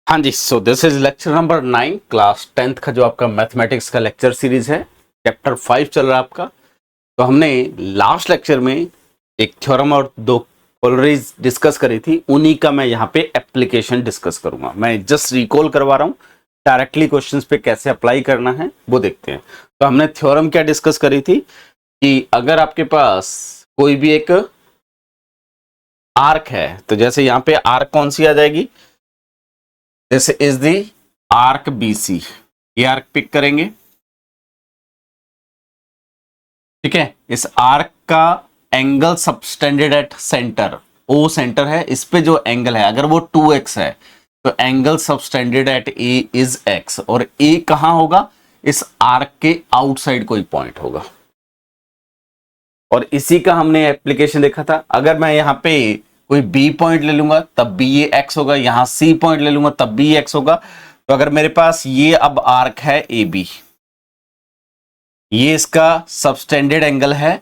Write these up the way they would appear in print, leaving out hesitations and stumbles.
हाँ जी, so this is lecture number 9 class 10th का जो आपका मैथमेटिक्स का लेक्चर सीरीज है। चैप्टर 5 चल रहा है आपका। तो हमने लास्ट लेक्चर में एक थ्योरम और दो पोलरीज डिस्कस करी थी, उन्हीं का मैं यहाँ पे एप्लीकेशन डिस्कस करूंगा। मैं जस्ट रिकॉल करवा रहा हूँ, डायरेक्टली क्वेश्चंस पे कैसे अप्लाई करना है वो देखते हैं। तो हमने थ्योरम क्या डिस्कस करी थी कि अगर आपके पास कोई भी एक आर्क है, तो जैसे यहाँ पे आर्क कौन सी आ जाएगी, this is the arc BC। ये आर्क पिक करेंगे, ठीक है। इस आर्क का angle subtended at centre, O centre है, इस पे जो एंगल है अगर वो 2x है तो angle subtended eight A is x, और ए कहां होगा, इस आर्क के आउटसाइड कोई पॉइंट होगा। और इसी का हमने एप्लीकेशन देखा था। अगर मैं यहां पे कोई बी पॉइंट ले लूंगा तब भी ये x होगा, यहां सी पॉइंट ले लूंगा तब भी x होगा। तो अगर मेरे पास ये अब आर्क है AB, ये इसका सबटेंडेड एंगल है,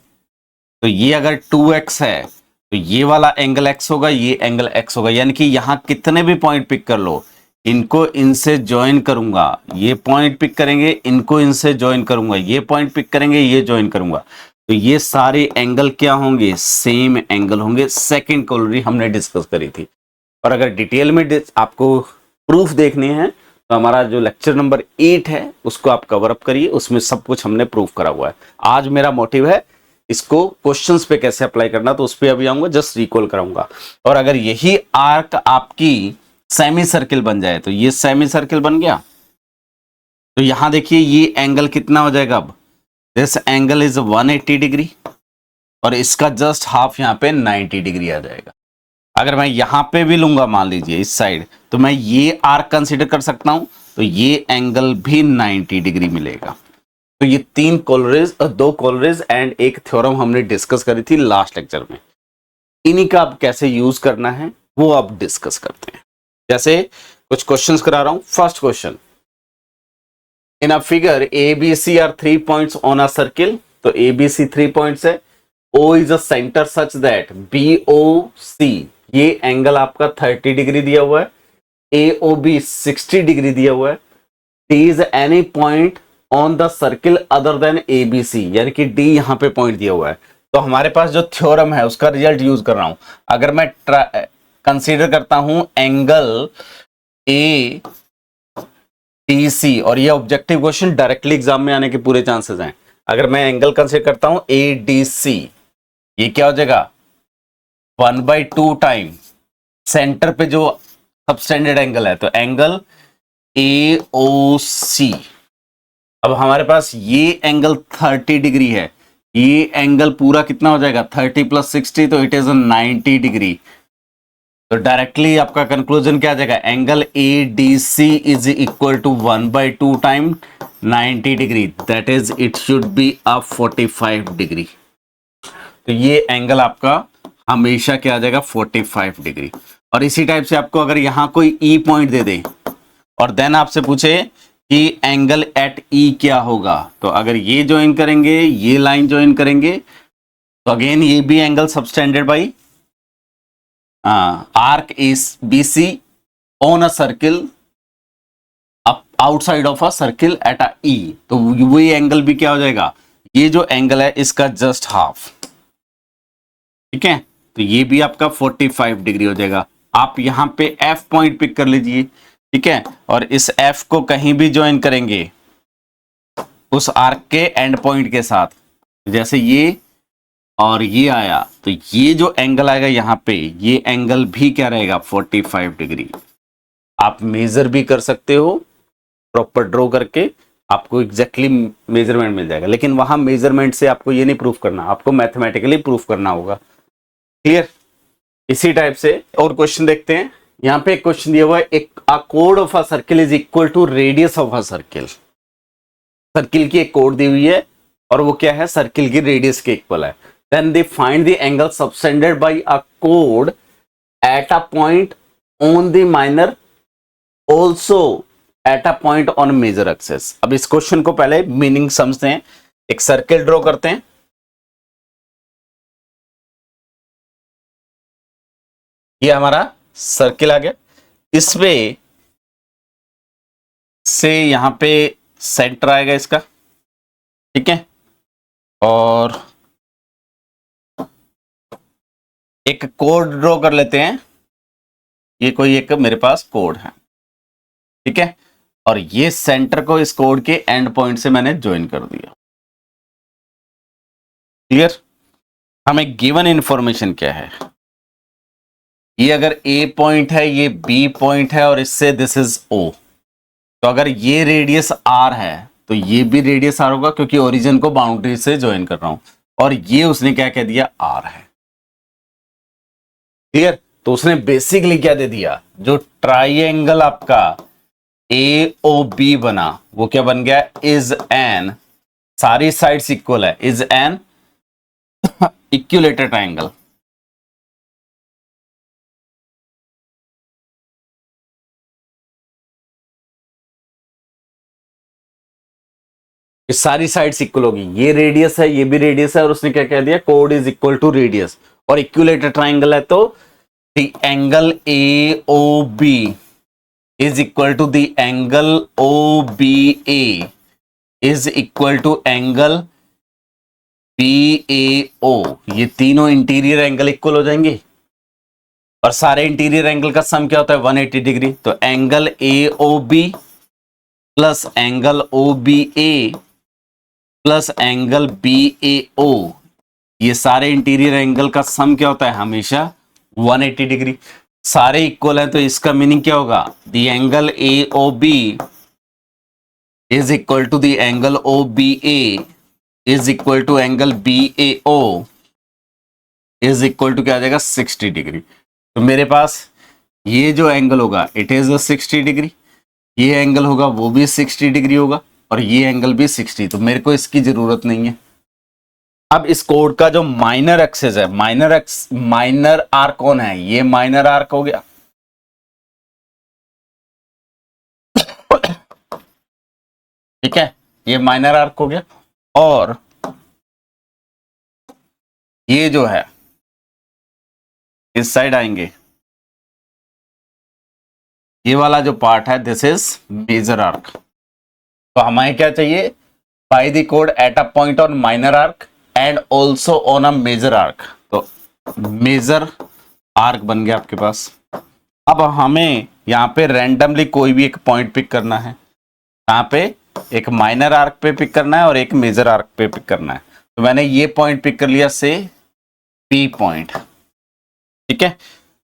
तो ये अगर 2x है तो ये वाला एंगल x होगा, ये एंगल x होगा। यानी कि यहां कितने भी पॉइंट पिक कर लो, इनको इनसे ज्वाइन करूंगा, ये पॉइंट पिक करेंगे, इनको इनसे ज्वाइन करूंगा, ये पॉइंट पिक करेंगे, ये ज्वाइन करूंगा, तो ये सारे एंगल क्या होंगे, सेम एंगल होंगे। सेकंड कॉलोनी हमने डिस्कस करी थी। और अगर डिटेल में आपको प्रूफ देखने हैं तो हमारा जो लेक्चर नंबर 8 है उसको आप कवर अप करिए, उसमें सब कुछ हमने प्रूफ करा हुआ है। आज मेरा मोटिव है इसको क्वेश्चंस पे कैसे अप्लाई करना, तो उस पर अभी आऊंगा, जस्ट रिकॉल कराऊंगा। और अगर यही आर्क आपकी सेमी सर्किल बन जाए, तो ये सेमी सर्किल बन गया, तो यहां देखिए ये एंगल कितना हो जाएगा, अब दिस एंगल इज 180 डिग्री और इसका जस्ट हाफ यहां पे 90 डिग्री आ जाएगा। अगर मैं यहां पे भी लूंगा, मान लीजिए इस साइड, तो मैं ये आर्क कंसीडर कर सकता हूं, तो ये एंगल भी 90 डिग्री मिलेगा। तो ये तीन कॉलोरीज, दो कॉलोरीज एंड एक थ्योरम हमने डिस्कस करी थी लास्ट लेक्चर में। इन्हीं का अब कैसे यूज करना है वो अब डिस्कस करते हैं। जैसे कुछ क्वेश्चंस करा रहा हूं। First question, in a figure ABC are 3 points on a circle. तो ABC 3 पॉइंट्स है, O is a centre such that BOC, ये एंगल आपका 30 डिग्री दिया हुआ है, AOB 60 डिग्री दिया हुआ है, D is any point on the circle other than ABC, यानी कि D यहां पे पॉइंट दिया हुआ है। तो हमारे पास जो थ्योरम है उसका रिजल्ट यूज कर रहा हूं। अगर मैं कंसीडर करता हूं एंगल ADC, और ये ऑब्जेक्टिव क्वेश्चन डायरेक्टली एग्जाम में आने के पूरे चांसेस हैं। अगर मैं एंगल कंसीडर करता हूं ADC, ये क्या हो जाएगा, 1/2 टाइम सेंटर पे जो सबटेंडेड एंगल है, तो एंगल AOC। अब हमारे पास ये एंगल 30 डिग्री है, ये एंगल पूरा कितना हो जाएगा, 30 + 60, तो इट इज 90 डिग्री। तो डायरेक्टली आपका कंक्लूजन क्या आ जाएगा, angle ADC is equal to 1/2 time 90 degree, that is it should be a 45 degree. तो ये एंगल आपका हमेशा क्या आ जाएगा, 45 डिग्री। और इसी टाइप से आपको अगर यहां कोई E पॉइंट दे दे और देन आपसे पूछे कि एंगल एट E क्या होगा, तो अगर ये ज्वाइन करेंगे, ये लाइन ज्वाइन करेंगे, तो अगेन ये भी angle subtended by arc is BC on a circle outside of a circle at a E, तो वही एंगल भी क्या हो जाएगा, ये जो एंगल है इसका जस्ट हाफ, ठीक है। तो ये भी आपका 45 डिग्री हो जाएगा। आप यहां पे F पॉइंट पिक कर लीजिए, ठीक है, और इस F को कहीं भी ज्वाइन करेंगे उस आर्क के एंड पॉइंट के साथ, जैसे ये और ये आया, तो ये जो एंगल आएगा यहां पे, ये एंगल भी क्या रहेगा, 45 डिग्री। आप मेजर भी कर सकते हो, प्रॉपर ड्रॉ करके आपको एग्जैक्टली मेजरमेंट मिल जाएगा, लेकिन वहां मेजरमेंट से आपको ये नहीं प्रूफ करना, आपको मैथमेटिकली प्रूफ करना होगा। क्लियर। इसी टाइप से और क्वेश्चन देखते हैं। यहां पे एक क्वेश्चन दिया हुआ है, एक कोड of a circle is equal to radius of a circle. Circle की एक कोड दी हुई है और वो क्या है, सर्किल की रेडियस के इक्वल है। Then they find the angle subtended by a कोड at a point on the minor, also at a point on major access. अब इस क्वेश्चन को पहले मीनिंग समझते हैं। एक सर्किल ड्रॉ करते हैं, ये हमारा सर्किल आ गया, इसमें से यहाँ पे सेंटर आएगा इसका, ठीक है। और एक कोड ड्रॉ कर लेते हैं, ये कोई एक मेरे पास कोड है, ठीक है। और ये सेंटर को इस कोड के एंड पॉइंट से मैंने ज्वाइन कर दिया। क्लियर? हमें गिवन इंफॉर्मेशन क्या है, ये अगर ए पॉइंट है, ये बी पॉइंट है, और इससे दिस इज ओ, तो अगर ये रेडियस आर है तो ये भी रेडियस आर होगा, क्योंकि ओरिजिन को बाउंड्री से ज्वाइन कर रहा हूं। और ये उसने क्या कह दिया, आर है। क्लियर? तो उसने बेसिकली क्या दे दिया, जो ट्राइएंगल आपका ए ओ बी बना वो क्या बन गया, इज एन, सारी साइड्स इक्वल है, इज एन इक्विलेटरल ट्राइंगल। सारी साइड्स इक्वल होगी, ये रेडियस है, ये भी रेडियस है, और उसने क्या कह दिया, कोड इज इक्वल टू रेडियस। और इक्विलेटरल ट्राइंगल है तो the angle A O B is equal to the angle O B A is equal to angle B A O. ये तीनों इंटीरियर एंगल इक्वल हो जाएंगे, और सारे इंटीरियर एंगल का सम क्या होता है, 180 डिग्री। तो angle A O B plus angle O B A plus angle B A O, ये सारे इंटीरियर एंगल का सम क्या होता है, हमेशा 180 डिग्री। सारे इक्वल हैं तो इसका मीनिंग क्या होगा, the angle A O B is equal to the angle O B A is equal to angle B A O is equal to क्या आ जाएगा, 60 डिग्री। तो मेरे पास ये जो एंगल होगा इट इज 60 डिग्री, ये एंगल होगा वो भी 60 डिग्री होगा, और ये एंगल भी 60। तो मेरे को इसकी जरूरत नहीं है। अब इस कोड का जो माइनर एक्सेस है, माइनर आर्क कौन है, ये माइनर आर्क हो गया, ठीक है, ये माइनर आर्क हो गया। और ये जो है इस साइड आएंगे, ये वाला जो पार्ट है दिस इज मेजर आर्क। तो हमें क्या चाहिए, बाय द कोड at a point on minor arc and also on a major arc. तो मेजर आर्क बन गया आपके पास। अब हमें यहाँ पे रैंडमली कोई भी एक पॉइंट पिक करना है, यहाँ पे एक माइनर आर्क पे पिक करना है और एक मेजर आर्क पे पिक करना है। तो मैंने ये पॉइंट पिक कर लिया, से पी पॉइंट, ठीक है।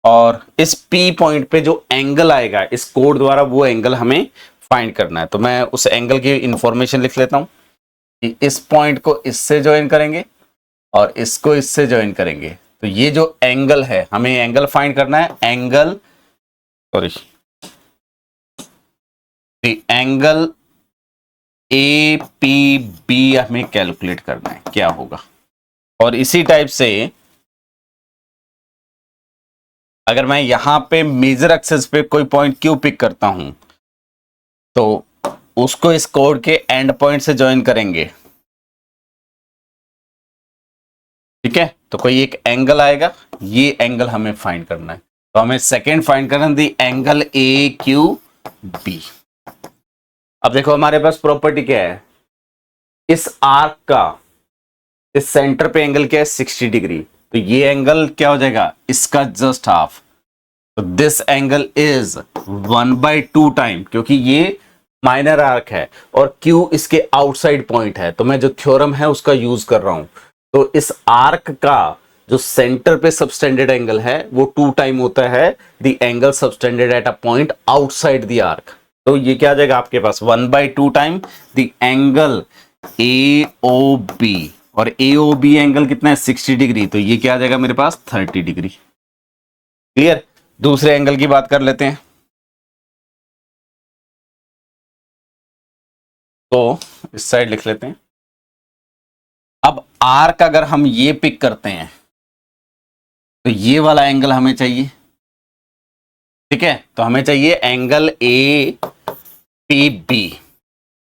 और इस पी पॉइंट पे जो एंगल आएगा इस कोड द्वारा, वो एंगल हमें फाइंड करना है। तो मैं उस एंगल की इंफॉर्मेशन लिख लेता हूं कि इस पॉइंट को इससे ज्वाइन करेंगे और इसको इससे ज्वाइन करेंगे। तो ये जो एंगल है, हमें एंगल फाइंड करना है, angle angle A P B हमें कैलकुलेट करना है क्या होगा। और इसी टाइप से अगर मैं यहां पे मेजर एक्सेस पे कोई पॉइंट क्यू पिक करता हूं तो उसको इस कोड के एंड पॉइंट से ज्वाइन करेंगे, ठीक है। तो कोई एक एंगल आएगा, ये एंगल हमें फाइंड करना है। तो हमें सेकंड फाइंड करना है, the angle A Q B. अब देखो हमारे पास प्रॉपर्टी क्या है, इस आर्क का इस सेंटर पे एंगल क्या है, 60 डिग्री। तो ये एंगल क्या हो जाएगा, इसका जस्ट हाफ। तो दिस एंगल इज 1/2 टाइम, क्योंकि ये माइनर आर्क है और Q इसके आउटसाइड पॉइंट है। तो मैं जो थ्योरम है उसका यूज कर रहा हूं। तो इस आर्क का जो सेंटर पे सबटेंडेड एंगल है वो 2 टाइम होता है the angle subtended at a point outside the arc. तो ये क्या आ जाएगा आपके पास, 1/2 time the angle A O B, और ए ओ बी एंगल कितना है, 60 डिग्री। तो ये क्या आ जाएगा मेरे पास, 30 डिग्री। क्लियर? दूसरे एंगल की बात कर लेते हैं। तो इस साइड लिख लेते हैं। अब आर्क अगर हम ये पिक करते हैं तो ये वाला एंगल हमें चाहिए, ठीक है। तो हमें चाहिए एंगल ए पी बी।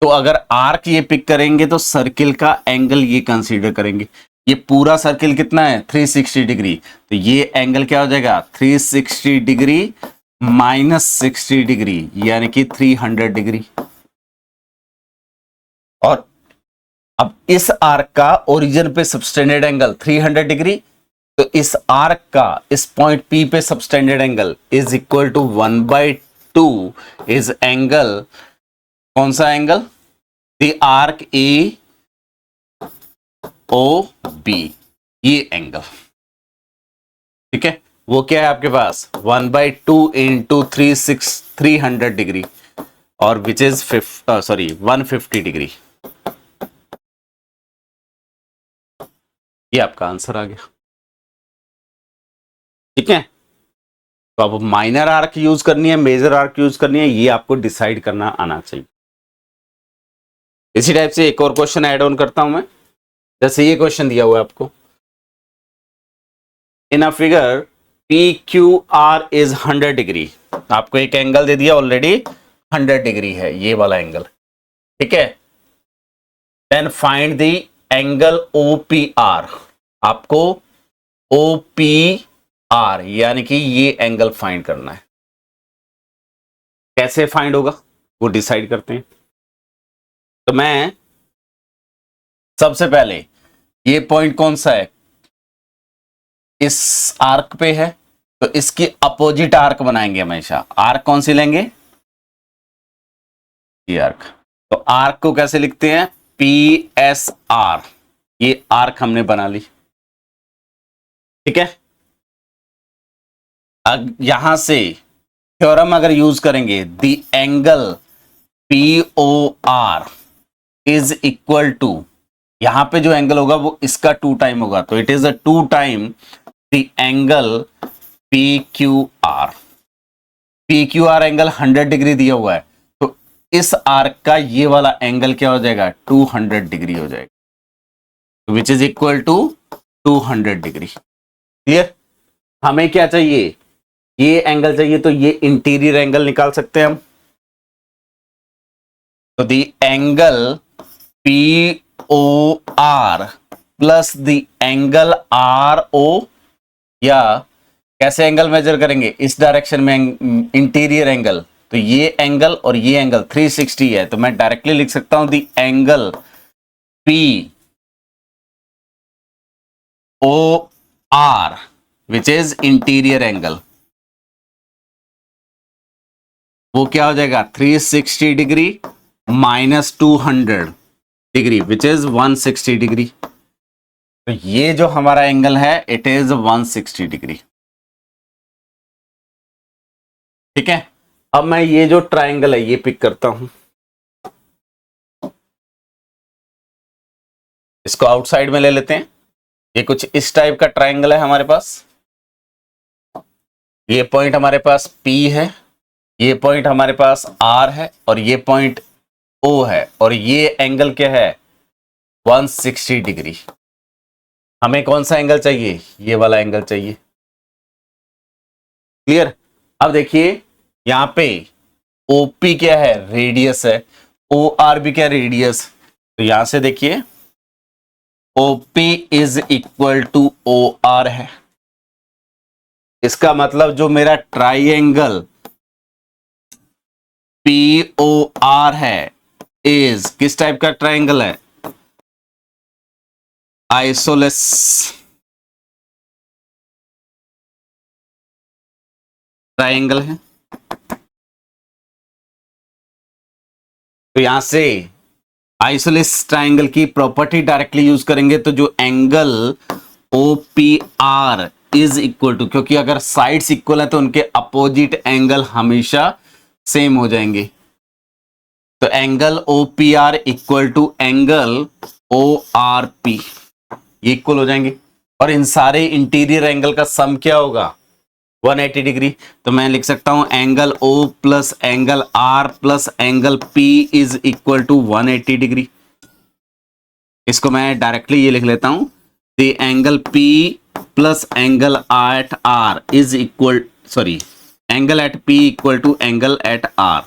तो अगर आर्क ये पिक करेंगे तो सर्किल का एंगल ये कंसीडर करेंगे। ये पूरा सर्किल कितना है, 360 डिग्री। तो ये एंगल क्या हो जाएगा, 360 डिग्री माइनस 60 डिग्री, यानी कि 300 डिग्री। और अब इस आर्क का ओरिजिन पे सबटेंडेड एंगल 300 डिग्री, तो इस आर्क का इस पॉइंट P पे subtended angle is equal to 1/2 is angle, कौन सा एंगल, द आर्क AOB, ये एंगल, ठीक है। वो क्या है आपके पास 1/2 इंटू 300 डिग्री और विच इज 150 डिग्री। ये आपका आंसर आ गया, ठीक है। तो अब माइनर आर्क यूज करनी है, मेजर आर्क यूज करनी है, ये आपको डिसाइड करना आना चाहिए। इसी टाइप से एक और क्वेश्चन ऐड ऑन करता हूं मैं। जैसे ये क्वेश्चन दिया हुआ है आपको, in a figure PQR is 100 degree, आपको एक एंगल दे दिया ऑलरेडी 100 डिग्री है, ये वाला एंगल, ठीक है। Then find the angle OPR, आपको OPR यानी कि ये एंगल फाइंड करना है। कैसे फाइंड होगा वो डिसाइड करते हैं। तो मैं सबसे पहले, ये पॉइंट कौन सा है, इस आर्क पे है, तो इसकी अपोजिट आर्क बनाएंगे हमेशा। आर्क कौन सी लेंगे, ये आर्क। तो आर्क को कैसे लिखते हैं, PSR, ये आर्क हमने बना ली, ठीक है। यहां से थ्योरम अगर यूज करेंगे, the angle POR is equal to, यहां पे जो एंगल होगा वो इसका 2 टाइम होगा, तो it is a 2 time the angle PQR। PQR angle 100 degree दिया हुआ है, तो इस आर्क का ये वाला एंगल क्या हो जाएगा, 200 डिग्री हो जाएगा, which is equal to 200 degree. Clear. हमें क्या चाहिए, ये एंगल चाहिए, तो ये इंटीरियर एंगल निकाल सकते हैं हम। तो the angle POR plus the angle RO, या कैसे एंगल मेजर करेंगे, इस डायरेक्शन में इंटीरियर एंगल, तो ये एंगल और ये एंगल 360 है, तो मैं डायरेक्टली लिख सकता हूं the angle POR which is interior angle, वो क्या हो जाएगा 360 degree minus 200 degree which is 160 degree. तो ये जो हमारा एंगल है इट इज 160 डिग्री, ठीक है। अब मैं ये जो ट्राइंगल है ये पिक करता हूं, इसको आउटसाइड में ले लेते हैं। ये कुछ इस टाइप का ट्राइंगल है हमारे पास, ये पॉइंट हमारे पास P है, ये पॉइंट हमारे पास R है, और ये पॉइंट O है, और ये एंगल क्या है 160 डिग्री। हमें कौन सा एंगल चाहिए, ये वाला एंगल चाहिए। क्लियर। अब देखिए यहां पे OP क्या है, रेडियस है, OR भी क्या, रेडियस। तो यहां से देखिए OP is equal to OR है, इसका मतलब जो मेरा ट्राइएंगल POR है इज किस टाइप का ट्राइंगल है, आइसोलेस ट्राइंगल है। तो यहां से आइसोलेस ट्राइंगल की प्रॉपर्टी डायरेक्टली यूज करेंगे, तो जो angle OPR is equal to, क्योंकि अगर साइड्स इक्वल है तो उनके अपोजिट एंगल हमेशा सेम हो जाएंगे, तो angle OPR equal to angle ORP, ये इक्वल हो जाएंगे। और इन सारे इंटीरियर एंगल का सम क्या होगा 180 डिग्री। तो मैं लिख सकता हूं angle O plus angle R plus angle P is equal to 180 degree. इसको मैं डायरेक्टली ये लिख लेता हूं, the angle P plus angle at R is equal, sorry, angle at P equal to angle at R,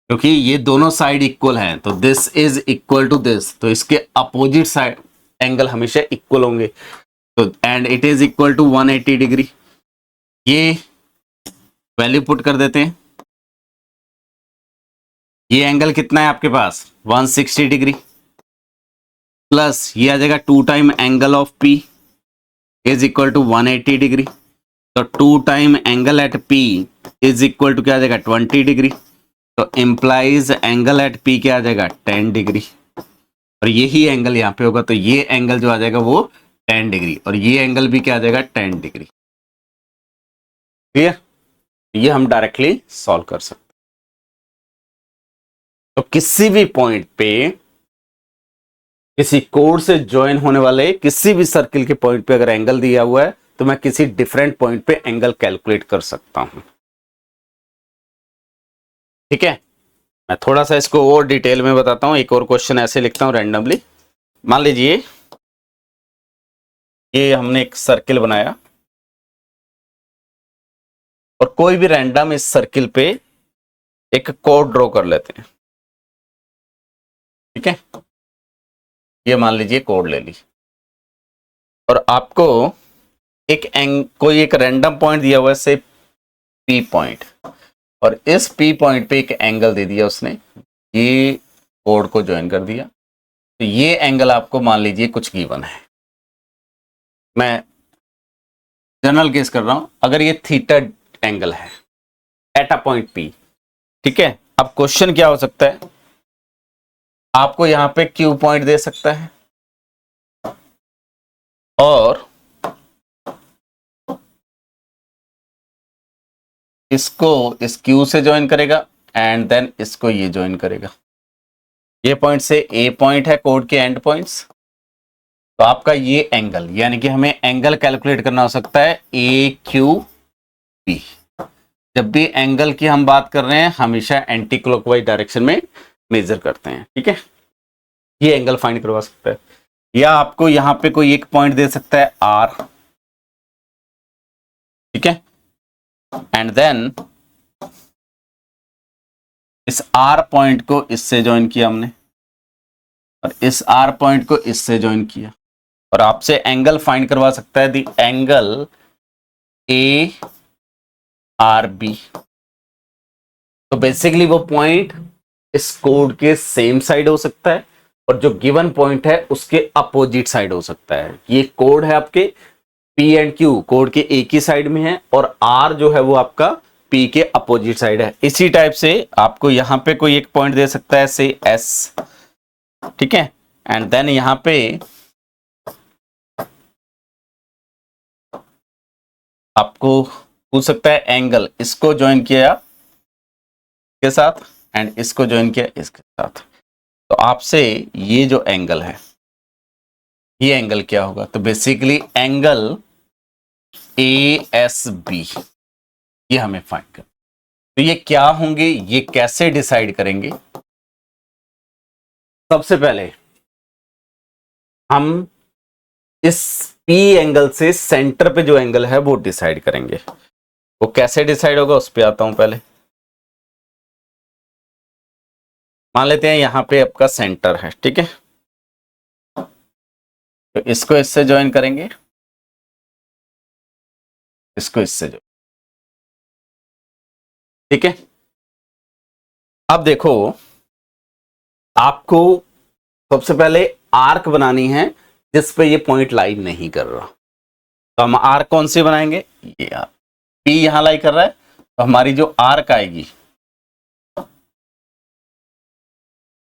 क्योंकि ये दोनों side equal हैं, तो this is equal to this, तो इसके अपोजिट साइड एंगल हमेशा इक्वल होंगे, तो and it is equal to 180 degree. ये वैल्यू पुट कर देते हैं, ये एंगल कितना है आपके पास 160 डिग्री, प्लस ये आ जाएगा 2 time angle of P is equal to 180 degree. तो 2 time angle at P is equal to क्या आ जाएगा 20 डिग्री। तो इम्प्लाइज एंगल एट P क्या आ जाएगा 10 डिग्री, और यही एंगल यहाँ पे होगा। तो ये एंगल जो आ जाएगा वो 10 डिग्री, और ये एंगल भी क्या आ जाएगा 10 डिग्री। क्लियर? ये हम डायरेक्टली सॉल्व कर सकते हैं। तो किसी भी पॉइंट पे, किसी कोड से ज्वाइन होने वाले किसी भी सर्किल के पॉइंट पे अगर एंगल दिया हुआ है तो मैं किसी डिफरेंट पॉइंट पे एंगल कैलकुलेट कर सकता हूं। ठीक है, मैं थोड़ा सा इसको और डिटेल में बताता हूं। एक और क्वेश्चन ऐसे लिखता हूं रैंडमली। मान लीजिए ये हमने एक सर्किल बनाया और कोई भी रैंडम इस सर्किल पे एक कोड ड्रॉ कर लेते हैं। ठीक है, ये मान लीजिए कोड ले ली, और आपको कोई एक रैंडम पॉइंट दिया हुआ है, से P पॉइंट, और इस P पॉइंट पे एक एंगल दे दिया उसने, ये कोड को ज्वाइन कर दिया। तो ये एंगल आपको मान लीजिए कुछ गिवन है, मैं जनरल केस कर रहा हूं, अगर ये थीटा एंगल है एट अ पॉइंट P। ठीक है, अब क्वेश्चन क्या हो सकता है, आपको यहां पे Q पॉइंट दे सकता है और इसको इस Q से ज्वाइन करेगा एंड देन इसको ये ज्वाइन करेगा। ये पॉइंट से A पॉइंट है कोड के एंड पॉइंट्स। तो आपका ये एंगल, यानी कि हमें एंगल कैलकुलेट करना हो सकता है AQP। जब भी एंगल की हम बात कर रहे हैं हमेशा एंटी क्लॉकवाइज डायरेक्शन में मेजर करते हैं। ठीक है, ये एंगल फाइंड करवा सकता है, या आपको यहां पे कोई एक पॉइंट दे सकता है R। ठीक है, एंड देन इस R पॉइंट को इससे ज्वाइन किया हमने, और इस R पॉइंट को इससे ज्वाइन किया, और आपसे एंगल फाइंड करवा सकता है द एंगल ARB। तो बेसिकली वो पॉइंट इस कोड के सेम साइड हो सकता है और जो गिवन पॉइंट है उसके अपोजिट साइड हो सकता है। ये कोड है आपके P एंड Q कोड के एक ही साइड में है, और R जो है वो आपका P के अपोजिट साइड है। इसी टाइप से आपको यहां पे कोई एक पॉइंट दे सकता है, से S। ठीक है, एंड देन यहां पे आपको पूछ सकता है एंगल, इसको ज्वाइन किया के साथ एंड इसको ज्वाइन किया इसके साथ। तो आपसे ये जो एंगल है, ये एंगल क्या होगा, तो बेसिकली एंगल ASB, ये हमें फाइंड करना। तो ये क्या होंगे, ये कैसे डिसाइड करेंगे। सबसे पहले हम इस P एंगल से सेंटर पे जो एंगल है वो डिसाइड करेंगे। वो कैसे डिसाइड होगा उस पर आता हूं। पहले मान लेते हैं यहां पे आपका सेंटर है। ठीक है, तो इसको इससे ज्वाइन करेंगे, इसको इससे ज्वाइन। ठीक है, अब देखो आपको सबसे पहले आर्क बनानी है जिस पे ये पॉइंट लाई नहीं कर रहा। तो हम आर्क कौन सी बनाएंगे, ये आर्क P यहां लाई कर रहा है, तो हमारी जो आर्क आएगी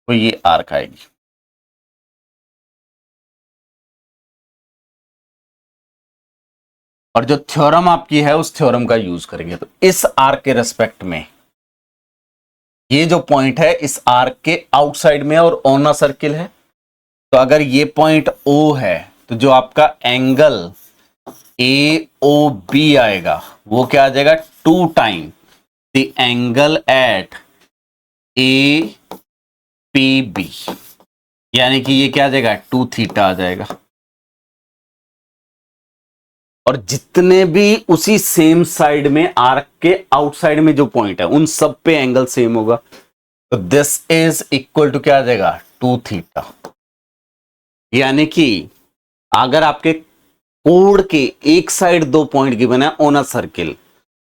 तो ये आर्क आएगी। और जो थ्योरम आपकी है उस थ्योरम का यूज करेंगे। तो इस आर्क के रेस्पेक्ट में ये जो पॉइंट है इस आर्क के आउटसाइड में और ऑन अ सर्किल है। तो अगर ये पॉइंट O है तो जो आपका एंगल AOB आएगा वो क्या आ जाएगा 2 time the angle at APB, यानी कि ये क्या आ जाएगा 2 थीटा आ जाएगा। और जितने भी उसी सेम साइड में आर्क के आउटसाइड में जो पॉइंट है उन सब पे एंगल सेम होगा। तो दिस इज इक्वल टू क्या आ जाएगा 2 थीटा। यानी कि अगर आपके कोड के एक साइड 2 पॉइंट गिवन है ऑन अ सर्किल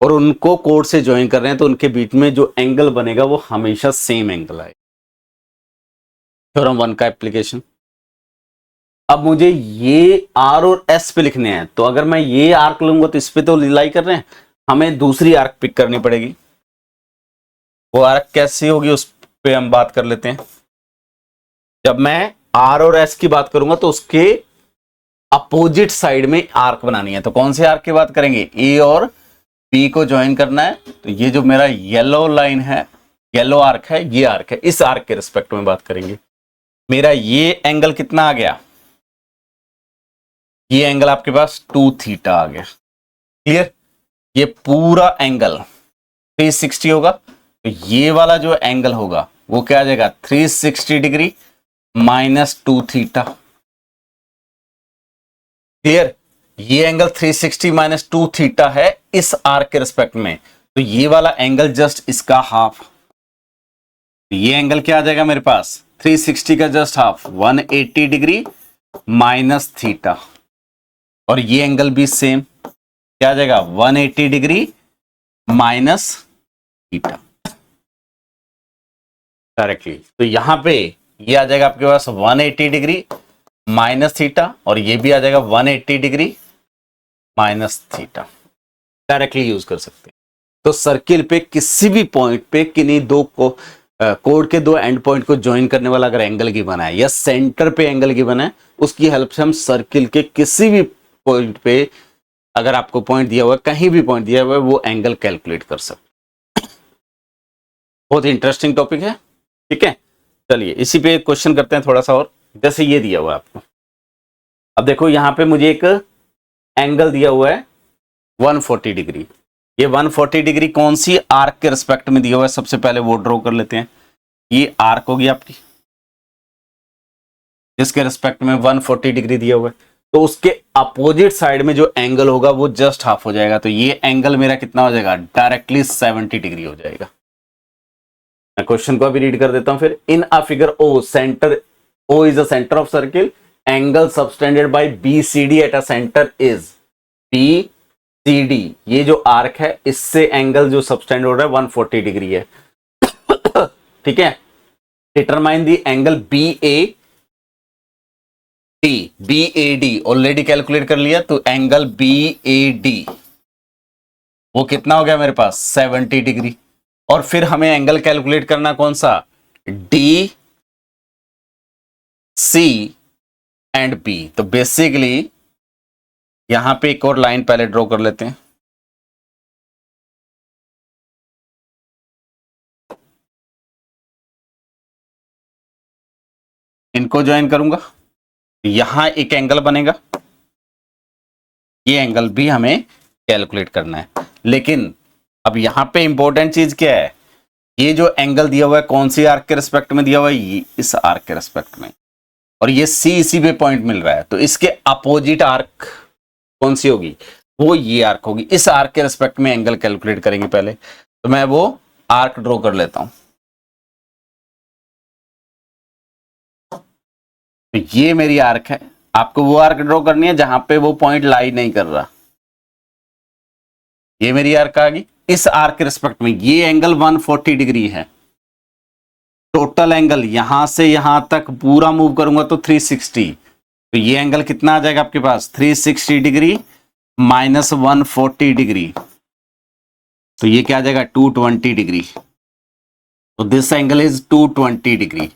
और उनको कोड से ज्वाइन कर रहे हैं, तो उनके बीच में जो एंगल बनेगा वो हमेशा सेम एंगल आए। थ्योरम 1 का एप्लीकेशन। अब मुझे ये आर और एस पे लिखने हैं, तो अगर मैं ये आर्क लूंगा तो इस पे तो लाई कर रहे हैं, हमें दूसरी आर्क पिक करनी पड़ेगी। वो आर्क कैसी होगी उस पे हम बात कर लेते हैं। जब मैं आर और एस की बात करूंगा तो उसके अपोजिट साइड में आर्क बनानी है, तो कौन से आर्क की बात करेंगे, ए और बी को ज्वाइन करना है। तो ये जो मेरा येलो लाइन है, येलो आर्क है, ये आर्क है, इस आर्क के रिस्पेक्ट में बात करेंगे। मेरा ये एंगल कितना आ गया, ये एंगल आपके पास 2 थीटा आ गया। क्लियर। ये पूरा एंगल 360 होगा, तो ये वाला जो एंगल होगा वो क्या आ जाएगा, 360 डिग्री माइनस 2 थीटा। क्लियर। ये एंगल 360 माइनस 2 थीटा है इस आर्क के रिस्पेक्ट में, तो ये वाला एंगल जस्ट इसका हाफ। ये एंगल क्या आ जाएगा मेरे पास, 360 का just half, 180 degree minus theta. और ये एंगल भी सेम क्या आ जाएगा, 180 डिग्री माइनस थीटा डायरेक्टली। तो यहां पे ये आ जाएगा आपके पास 180 डिग्री माइनस थीटा, और ये भी आ जाएगा 180 degree minus theta. Directly use कर सकते हैं। तो सर्किल पे किसी भी पॉइंट पे किन्हीं दो को कोड के दो एंड पॉइंट को ज्वाइन करने वाला अगर एंगल गिवन है या सेंटर पे एंगल गिवन है, उसकी हेल्प से हम सर्किल के किसी भी पॉइंट पे, अगर आपको पॉइंट दिया हुआ है, कहीं भी पॉइंट दिया हुआ है, वो एंगल कैलकुलेट कर सकते। बहुत इंटरेस्टिंग टॉपिक है। ठीक है, चलिए इसी पे क्वेश्चन करते हैं थोड़ा सा और। जैसे ये दिया हुआ है आपको, अब देखो यहां पे मुझे एक एंगल दिया हुआ है 140 डिग्री। ये 140 डिग्री कौन सी आर्क के रिस्पेक्ट में दिया हुआ है, सबसे पहले वो ड्रॉ कर लेते हैं। ये आर्क होगी आपकी, जिसके रिस्पेक्ट में 140 डिग्री दिया हुआ है, तो उसके अपोजिट साइड में जो एंगल होगा वो जस्ट हाफ हो जाएगा। तो ये एंगल मेरा कितना हो जाएगा, डायरेक्टली 70 डिग्री हो जाएगा। मैं क्वेश्चन को अभी रीड कर देता हूं फिर। In a figure O, centre O is a centre of circle, angle subtended by BCD at a centre is BCD। ये जो आर्क है इससे एंगल जो सबटेंड हो रहा है 140 डिग्री है। ठीक है, determine the angle BAD। BAD already calculate कर लिया, तो एंगल BAD वो कितना हो गया मेरे पास, 70 डिग्री। और फिर हमें एंगल कैलकुलेट करना कौन सा, DC एंड B। तो बेसिकली यहां पे एक और लाइन पहले ड्रॉ कर लेते हैं। इनको ज्वाइन करूंगा, यहां एक एंगल बनेगा, ये एंगल भी हमें कैलकुलेट करना है। लेकिन अब यहां पे इंपॉर्टेंट चीज क्या है, ये जो एंगल दिया हुआ है कौन सी आर्क के रिस्पेक्ट में दिया हुआ है, ये इस आर्क के रिस्पेक्ट में, और ये C इसी पे पॉइंट मिल रहा है, तो इसके अपोजिट आर्क कौन सी होगी, वो ये आर्क होगी। इस आर्क के रिस्पेक्ट में एंगल कैलकुलेट करेंगे पहले, तो मैं वो आर्क ड्रॉ कर लेता हूं। तो ये मेरी आर्क है, आपको वो आर्क ड्रॉ करनी है जहां पे वो पॉइंट लाई नहीं कर रहा। ये मेरी आर्क आ गई। इस आर्क के रिस्पेक्ट में ये एंगल 140 डिग्री है। टोटल एंगल यहां से यहां तक पूरा मूव करूंगा तो 360, तो ये एंगल कितना आ जाएगा आपके पास, 360 डिग्री माइनस 140 डिग्री, तो ये क्या आ जाएगा, 220 डिग्री। तो दिस एंगल इज 220 डिग्री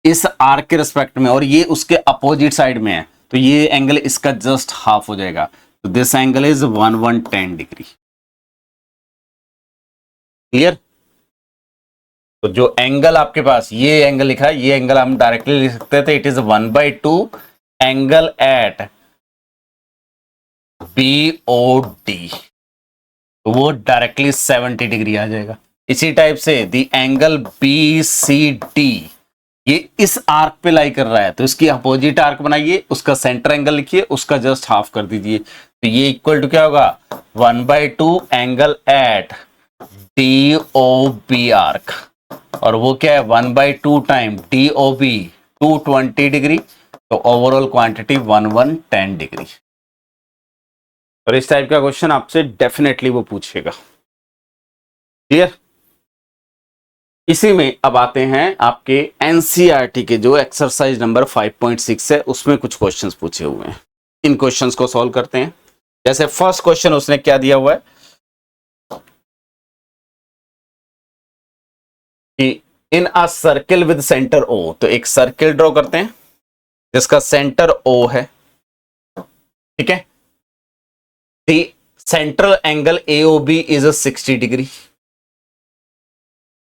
इस आर्क के रिस्पेक्ट में, और ये उसके अपोजिट साइड में है, तो ये एंगल इसका जस्ट हाफ हो जाएगा। तो this angle is 1110 degree. Clear. तो जो एंगल आपके पास ये एंगल लिखा है, ये एंगल हम डायरेक्टली लिख सकते थे, it is 1/2 angle at BOD, तो वो डायरेक्टली 70 डिग्री आ जाएगा। इसी टाइप से द एंगल BCD, ये इस आर्क पे लाई कर रहा है, तो इसकी अपोजिट आर्क बनाइए, उसका सेंटर एंगल लिखिए, उसका जस्ट हाफ कर दीजिए, तो ये इक्वल टू क्या होगा, 1/2 एंगल एट DOB आर्क, और वो क्या है 1/2 टाइम DOB 220 डिग्री, तो ओवरऑल क्वांटिटी 1110 डिग्री। और इस टाइप का क्वेश्चन आपसे डेफिनेटली वो पूछेगा। क्लियर? इसी में अब आते हैं आपके एनसीईआरटी के जो एक्सरसाइज नंबर 5.6 है, उसमें कुछ क्वेश्चंस पूछे हुए हैं। इन क्वेश्चंस को सॉल्व करते हैं। जैसे फर्स्ट क्वेश्चन उसने क्या दिया हुआ है कि in a circle with centre O, तो एक सर्किल ड्रॉ करते हैं जिसका सेंटर ओ है। ठीक है, the central angle AOB is 60 degree.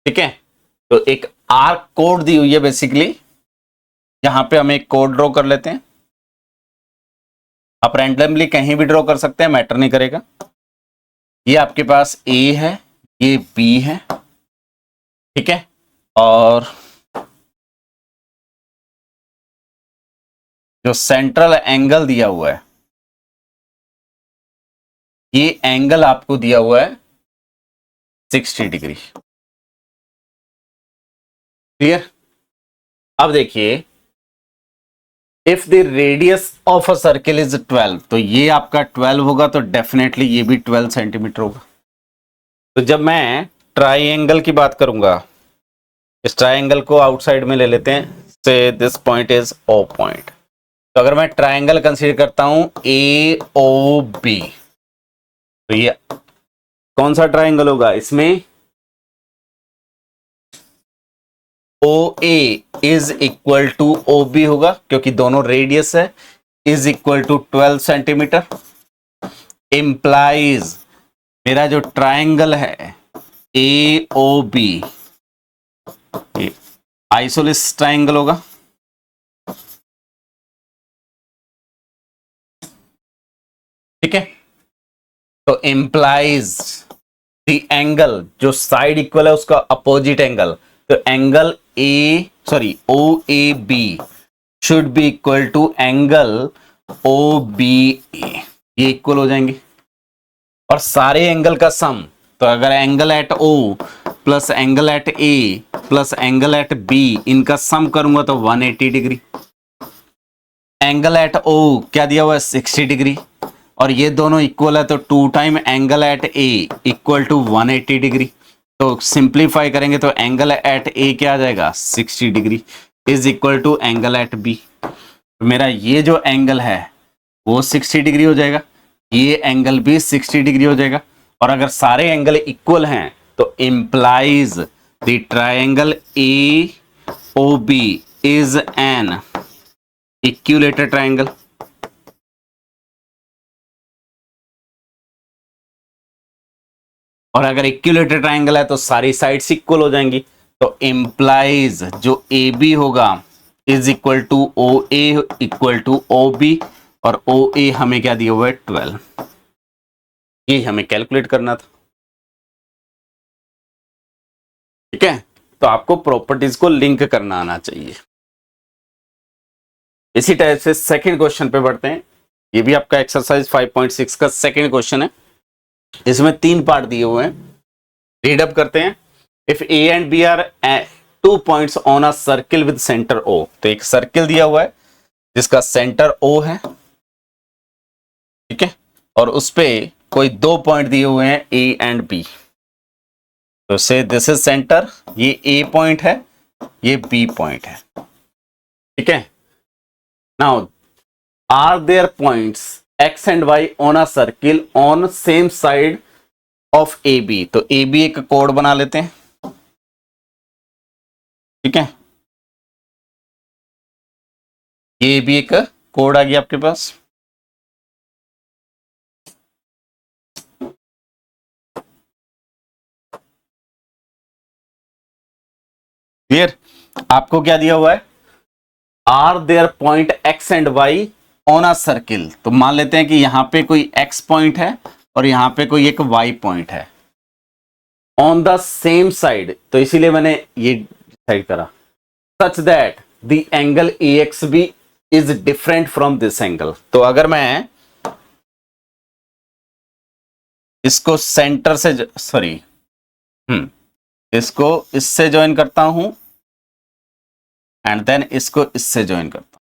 ठीक है, तो एक आर्क कोड दी हुई है बेसिकली, यहां पे हम एक कोड ड्रॉ कर लेते हैं। आप रैंडमली कहीं भी ड्रॉ कर सकते हैं, मैटर नहीं करेगा। ये आपके पास ए है, ये बी है। ठीक है, और जो सेंट्रल एंगल दिया हुआ है, ये एंगल आपको दिया हुआ है 60 डिग्री। क्लियर? अब देखिए, if the radius of a circle is 12, तो ये आपका 12 होगा, तो डेफिनेटली ये भी 12 सेंटीमीटर होगा। तो जब मैं ट्राइंगल की बात करूंगा, इस ट्राइंगल को आउटसाइड में ले लेते हैं, say this point is O point. तो अगर मैं ट्राइंगल कंसीडर करता हूं ए ओ बी, तो ये कौन सा ट्राइंगल होगा? इसमें O A is equal to O B होगा, क्योंकि दोनों रेडियस है, is equal to 12 centimetre. Implies मेरा जो ट्राइंगल है ए ओ बी आइसोलिस ट्राइंगल होगा। ठीक है, तो इंप्लाइज द एंगल, जो साइड इक्वल है उसका अपोजिट एंगल, तो angle A sorry O A B should be equal to angle O B A, ये इक्वल हो जाएंगे। और सारे एंगल का सम, तो अगर angle at O plus angle at A plus angle at B, इनका सम करूंगा तो 180 डिग्री। एंगल एट ओ क्या दिया हुआ है? 60 डिग्री, और ये दोनों इक्वल है, तो 2 time angle at A equal to 180 degree. तो सिंप्लीफाई करेंगे तो एंगल एट ए क्या आ जाएगा? 60 degree is equal to angle at B. मेरा ये जो एंगल है वो 60 डिग्री हो जाएगा, ये एंगल भी 60 डिग्री हो जाएगा। और अगर सारे एंगल इक्वल हैं तो implies the triangle A O B is an equilateral triangle. और अगर इक्विलेटर ट्राइंगल है तो सारी साइड्स इक्वल हो जाएंगी, तो इंप्लाइज जो ए बी होगा is equal to O A equal to O B, और ओ ए हमें क्या दिया हुआ है? 12। ये हमें कैलकुलेट करना था। ठीक है, तो आपको प्रॉपर्टीज को लिंक करना आना चाहिए। इसी टाइप से सेकंड क्वेश्चन पे बढ़ते हैं। ये भी आपका एक्सरसाइज 5.6 का सेकंड क्वेश्चन है। इसमें 3 पार्ट दिए हुए हैं, रीड अप करते हैं। If A and B are 2 points on a circle with centre O, तो एक सर्किल दिया हुआ है जिसका सेंटर ओ है। ठीक है, और उस पे कोई 2 पॉइंट दिए हुए हैं ए एंड बी। तो से दिस इज सेंटर, ये ए पॉइंट है, ये बी पॉइंट है। ठीक है, now are there points X and Y on a circle on same side of A B. तो ए बी एक कोड बना लेते हैं। ठीक है, ये भी एक कोड आ गया आपके पास। क्लियर? आपको क्या दिया हुआ है? Are there point X and Y on a circle. तो मान लेते हैं कि यहां पे कोई एक्स पॉइंट है और यहां पे कोई एक वाई पॉइंट है ऑन द सेम साइड, तो इसीलिए मैंने ये डिसाइड करा, such that the angle A X B is different from this angle. तो अगर मैं इसको सेंटर से सॉरी इसको इससे ज्वाइन करता हूं एंड देन इसको इससे ज्वाइन करता हूं,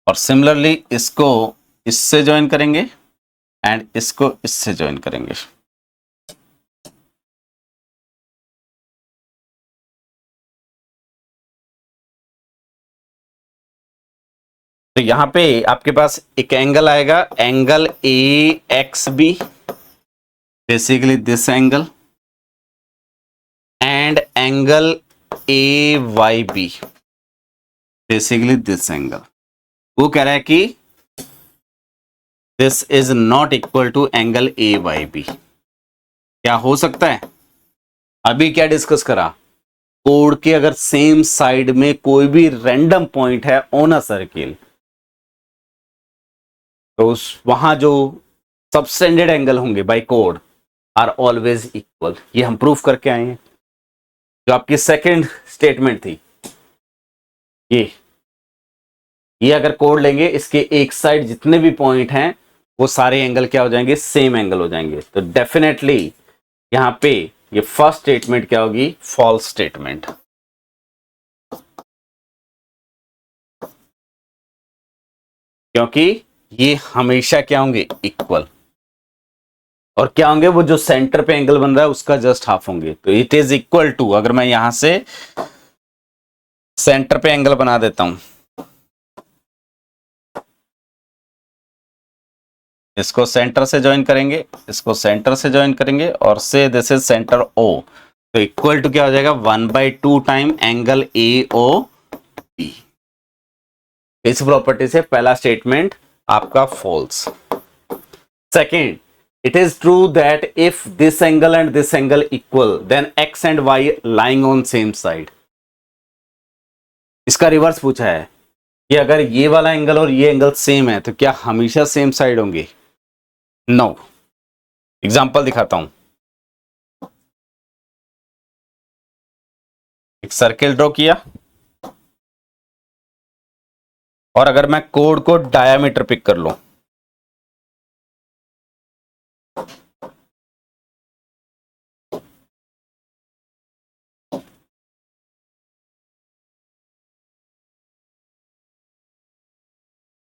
और सिमिलरली इसको इससे ज्वाइन करेंगे एंड इसको इससे ज्वाइन करेंगे। तो यहां पे आपके पास एक एंगल आएगा, angle A X B, basically this angle, and angle A Y B, basically this angle. वो कह रहा है कि this is not equal to angle A Y B. क्या हो सकता है? अभी क्या डिस्कस करा, कोड के अगर सेम साइड में कोई भी रैंडम पॉइंट है ऑन अ सर्किल, तो वहां जो सबस्टेंडेड एंगल होंगे बाय कोड आर ऑलवेज इक्वल। ये हम प्रूफ करके आए हैं। जो आपकी सेकंड स्टेटमेंट थी, ये अगर कोड लेंगे, इसके एक साइड जितने भी पॉइंट हैं वो सारे एंगल क्या हो जाएंगे, सेम एंगल हो जाएंगे। तो डेफिनेटली यहां पे ये फर्स्ट स्टेटमेंट क्या होगी, फॉल्स स्टेटमेंट। क्योंकि ये हमेशा क्या होंगे, इक्वल। और क्या होंगे, वो जो सेंटर पे एंगल बन रहा है उसका जस्ट हाफ होंगे। तो इट इज इक्वल टू, अगर मैं यहां से सेंटर पे एंगल बना देता हूं, इसको सेंटर से ज्वाइन करेंगे, इसको सेंटर से ज्वाइन करेंगे, और से दिस इज सेंटर ओ, तो इक्वल टू क्या हो जाएगा, 1/2 time angle A O B. इस प्रॉपर्टी से पहला स्टेटमेंट आपका false. Second, it is true that if this angle and this angle equal, then x and y lying on same side। इसका reverse पूछा है कि अगर ये वाला एंगल और ये एंगल सेम है तो क्या हमेशा सेम साइड होंगे? नो। एग्जांपल दिखाता हूं। एक सर्किल ड्रॉ किया, और अगर मैं कोड को डायामीटर पिक कर लूं,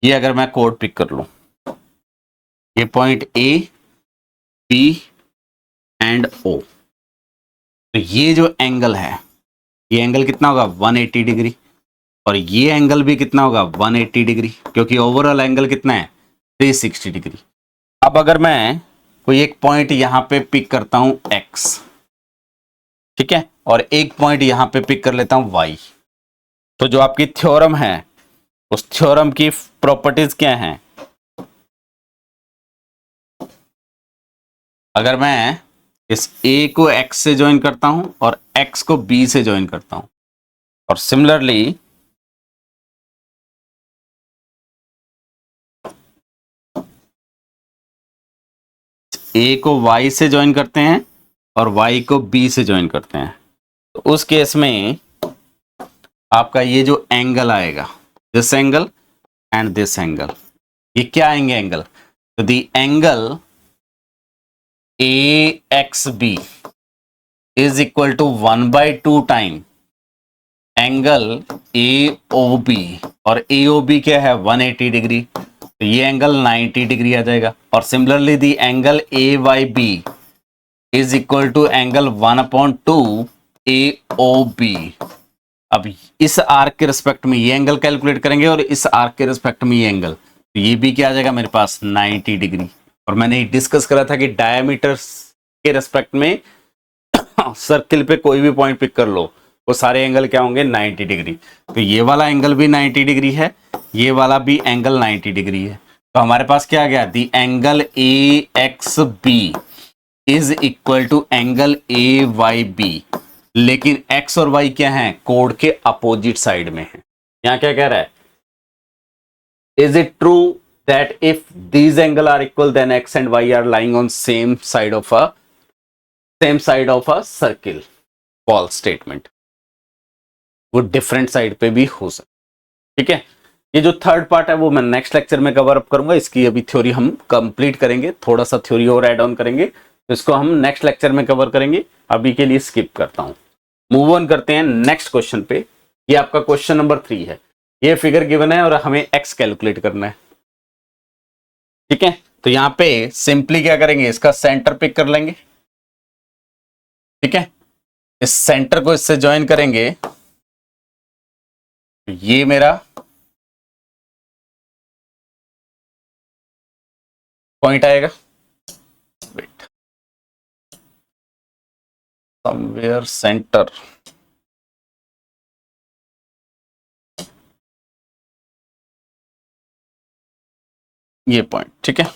ये अगर मैं कोड पिक कर लूं, ये पॉइंट ए बी एंड ओ, तो ये जो एंगल है, ये एंगल कितना होगा, 180 डिग्री, और ये एंगल भी कितना होगा, 180 डिग्री, क्योंकि ओवरऑल एंगल कितना है, 360 डिग्री। अब अगर मैं कोई एक पॉइंट यहां पे पिक करता हूं x, ठीक है, और एक पॉइंट यहां पे पिक कर लेता हूं y, तो जो आपकी थ्योरम है उस थ्योरम की प्रॉपर्टीज क्या हैं? अगर मैं इस a को x से ज्वाइन करता हूं और x को b से ज्वाइन करता हूं, और सिमिलरली a को y से ज्वाइन करते हैं और y को b से ज्वाइन करते हैं, तो उस केस में आपका ये जो एंगल आएगा, this angle and this angle, ये क्या आएंगे एंगल? तो the angle AXB is equal to 1/2 time angle AOB, और AOB क्या है, 180 डिग्री, तो ये एंगल 90 डिग्री आ जाएगा। और similarly the angle AYB is equal to angle 1/2 AOB। अब इस आर्क के रिस्पेक्ट में ये एंगल कैलकुलेट करेंगे और इस आर्क के रिस्पेक्ट में ये एंगल, तो ये भी क्या आ जाएगा मेरे पास, 90 डिग्री। और मैंने डिस्कस करा था कि डायमीटर के रिस्पेक्ट में सर्किल पे कोई भी पॉइंट पिक कर लो, वो सारे एंगल क्या होंगे, 90 डिग्री। तो ये वाला एंगल भी 90 डिग्री है, ये वाला भी एंगल 90 डिग्री है। तो हमारे पास क्या आ गया, the angle AXB is equal to angle AYB, लेकिन x और y क्या हैं, कोड के अपोजिट साइड में है। यहां क्या कह रहा है, is it true that if these angle are equal then x and y are lying on same side of a circle? False statement. वो डिफरेंट साइड पे भी हो सकता, ठीक है। ये जो थर्ड पार्ट है वो मैं नेक्स्ट लेक्चर में कवर अप करूंगा। इसकी अभी थ्योरी हम कंप्लीट करेंगे, थोड़ा सा थ्योरी और ऐड ऑन करेंगे, तो इसको हम नेक्स्ट लेक्चर में कवर करेंगे। अभी के लिए स्किप करता हूं, मूव ऑन करते हैं नेक्स्ट क्वेश्चन पे। ये आपका क्वेश्चन नंबर 3 है। ये फिगर गिवन है और हमें एक्स कैलकुलेट करना है, ठीक है। तो यहां पे सिंपली क्या करेंगे, इसका सेंटर पिक कर लेंगे, ठीक है। इस सेंटर को इससे ज्वाइन करेंगे, तो ये मेरा पॉइंट आएगा, वेट, समवेयर सेंटर, ये पॉइंट, ठीक है।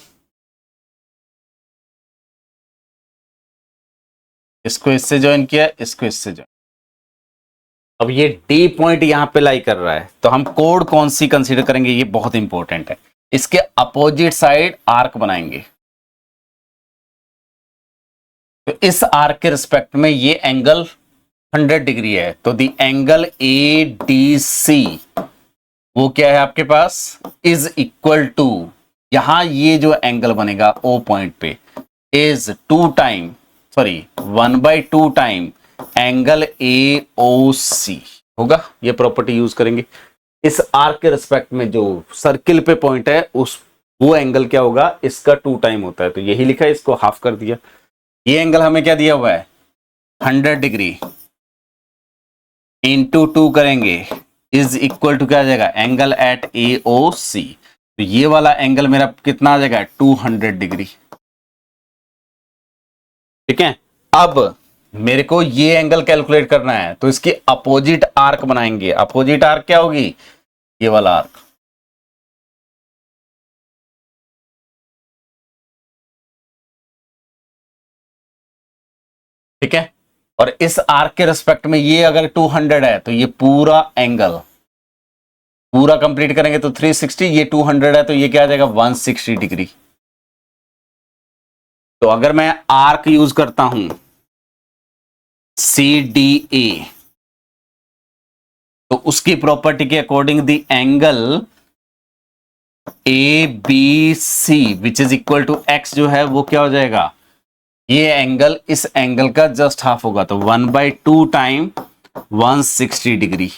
इसको इससे ज्वाइन किया, इसको इससे ज्वाइन, अब ये डी पॉइंट यहां पे लाई कर रहा है, तो हम कोड कौन सी कंसीडर करेंगे, ये बहुत इंपॉर्टेंट है। इसके अपोजिट साइड आर्क बनाएंगे, तो इस आर्क के रिस्पेक्ट में ये एंगल 100 डिग्री है, तो the angle A D C वो क्या है आपके पास, इज इक्वल टू, यहां ये जो एंगल बनेगा ओ पॉइंट पे इज 1/2 टाइम एंगल ए ओ सी होगा। ये प्रॉपर्टी यूज करेंगे। इस आर्क के रिस्पेक्ट में जो सर्किल पे पॉइंट है उस वो एंगल क्या होगा, इसका 2 टाइम होता है, तो यही लिखा है, इसको हाफ कर दिया। ये एंगल हमें क्या दिया हुआ है 100 डिग्री, इंटू 2 करेंगे इज इक्वल टू क्या आ जाएगा, एंगल एट ए ओ सी, तो ये वाला एंगल मेरा कितना आ जाएगा 200 डिग्री, ठीक है। अब मेरे को ये एंगल कैलकुलेट करना है, तो इसकी अपोजिट आर्क बनाएंगे। अपोजिट आर्क क्या होगी, ये वाला आर्क, ठीक है। और इस आर्क के रिस्पेक्ट में ये अगर 200 है, तो ये पूरा एंगल पूरा कंप्लीट करेंगे तो 360, ये 200 है तो ये क्या आ जाएगा 160 डिग्री। तो अगर मैं आर्क यूज करता हूं सी डी ए, तो उसकी प्रॉपर्टी के according the angle A B C which is equal to X जो है वो क्या हो जाएगा, ये एंगल इस एंगल का जस्ट हाफ होगा, तो 1/2 time 160 degree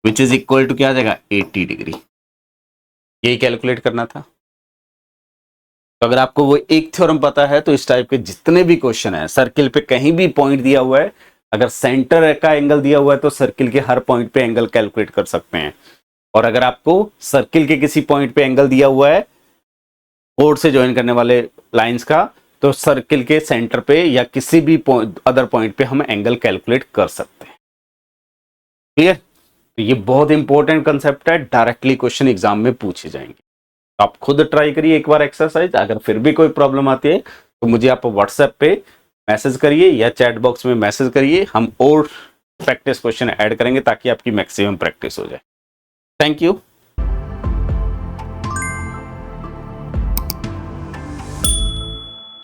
which is equal to क्या आ जाएगा 80 डिग्री। यही कैलकुलेट करना था। तो अगर आपको वो एक थ्योरम पता है तो इस टाइप के जितने भी क्वेश्चन है, सर्किल पे कहीं भी पॉइंट दिया हुआ है, अगर सेंटर का एंगल दिया हुआ है तो सर्किल के हर पॉइंट पे एंगल कैलकुलेट कर सकते हैं। और अगर आपको सर्किल के किसी पॉइंट पे एंगल दिया हुआ है कोड से ज्वाइन करने वाले लाइंस का, तो सर्किल के सेंटर पे या किसी भी अदर पॉइंट पे हम एंगल कैलकुलेट कर सकते हैं। क्लियर? तो ये बहुत इंपॉर्टेंट कंसेप्ट है, डायरेक्टली क्वेश्चन एग्जाम में पूछे जाएंगे। तो आप खुद ट्राई करिए एक बार एक्सरसाइज। अगर फिर भी कोई प्रॉब्लम आती है तो मुझे आप व्हाट्सएप पे मैसेज करिए या चैट बॉक्स में मैसेज करिए, हम और प्रैक्टिस क्वेश्चन ऐड करेंगे ताकि आपकी मैक्सिमम प्रैक्टिस हो जाए। Thank you.